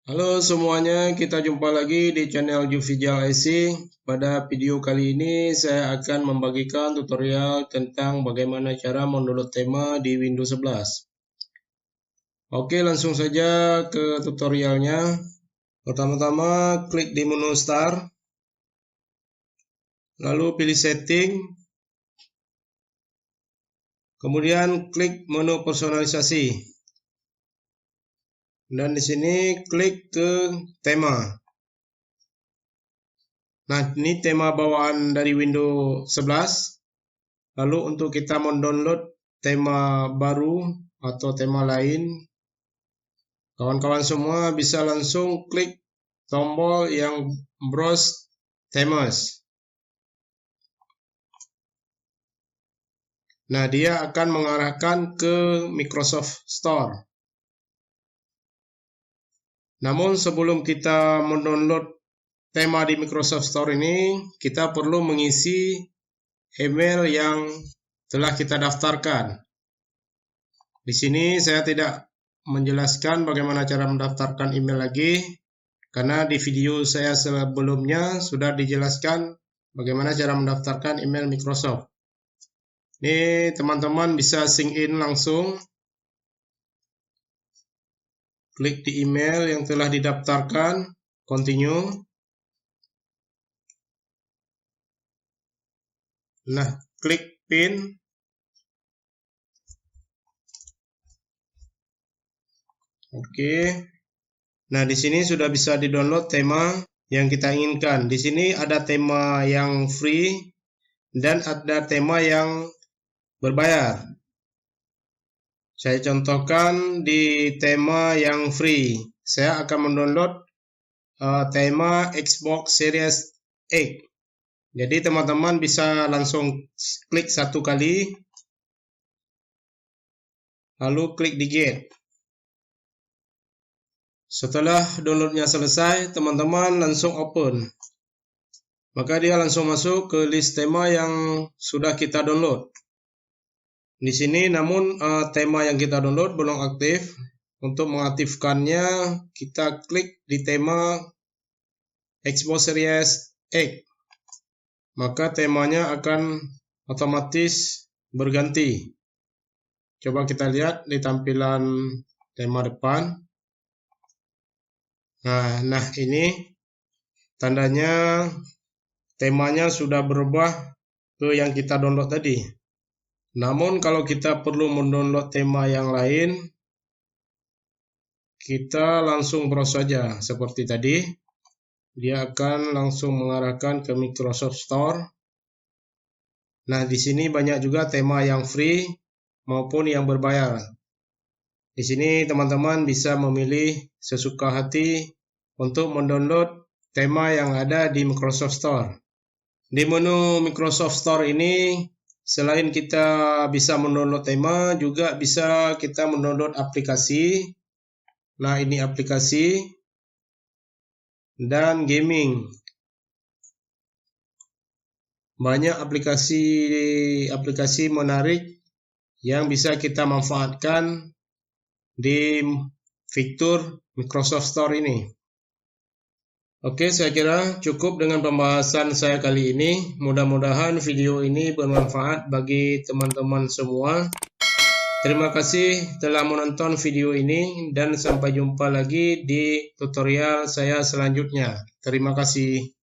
Halo semuanya, kita jumpa lagi di channel Jufijal IC. Pada video kali ini saya akan membagikan tutorial tentang bagaimana cara mendownload tema di Windows 11. Oke, langsung saja ke tutorialnya. Pertama-tama klik di menu Start, lalu pilih Setting, kemudian klik menu Personalisasi. Dan di sini klik ke tema. Nah, ini tema bawaan dari Windows 11. Lalu untuk kita mendownload tema baru atau tema lain, kawan-kawan semua bisa langsung klik tombol yang Browse Themes. Nah, dia akan mengarahkan ke Microsoft Store. Namun sebelum kita mendownload tema di Microsoft Store ini, kita perlu mengisi email yang telah kita daftarkan. Di sini saya tidak menjelaskan bagaimana cara mendaftarkan email lagi, karena di video saya sebelumnya sudah dijelaskan bagaimana cara mendaftarkan email Microsoft. Ini teman-teman bisa sign in langsung. Klik di email yang telah didaftarkan, continue. Nah, klik pin. Oke. Nah, di sini sudah bisa di-download tema yang kita inginkan. Di sini ada tema yang free dan ada tema yang berbayar. Saya contohkan di tema yang free. Saya akan mendownload tema Xbox Series X. Jadi teman-teman bisa langsung klik satu kali, lalu klik di Get. Setelah downloadnya selesai, teman-teman langsung open. Maka dia langsung masuk ke list tema yang sudah kita download. Di sini namun tema yang kita download belum aktif. Untuk mengaktifkannya, kita klik di tema Xbox Series X. Maka temanya akan otomatis berganti. Coba kita lihat di tampilan tema depan. Nah ini tandanya temanya sudah berubah ke yang kita download tadi. Namun kalau kita perlu mendownload tema yang lain, kita langsung browse saja seperti tadi. Dia akan langsung mengarahkan ke Microsoft Store. Nah, di sini banyak juga tema yang free maupun yang berbayar. Di sini teman-teman bisa memilih sesuka hati untuk mendownload tema yang ada di Microsoft Store. Di menu Microsoft Store ini, selain kita bisa mendownload tema, juga bisa kita mendownload aplikasi. Nah, ini aplikasi dan gaming. Banyak aplikasi menarik yang bisa kita manfaatkan di fitur Microsoft Store ini. Oke, saya kira cukup dengan pembahasan saya kali ini. Mudah-mudahan video ini bermanfaat bagi teman-teman semua. Terima kasih telah menonton video ini dan sampai jumpa lagi di tutorial saya selanjutnya. Terima kasih.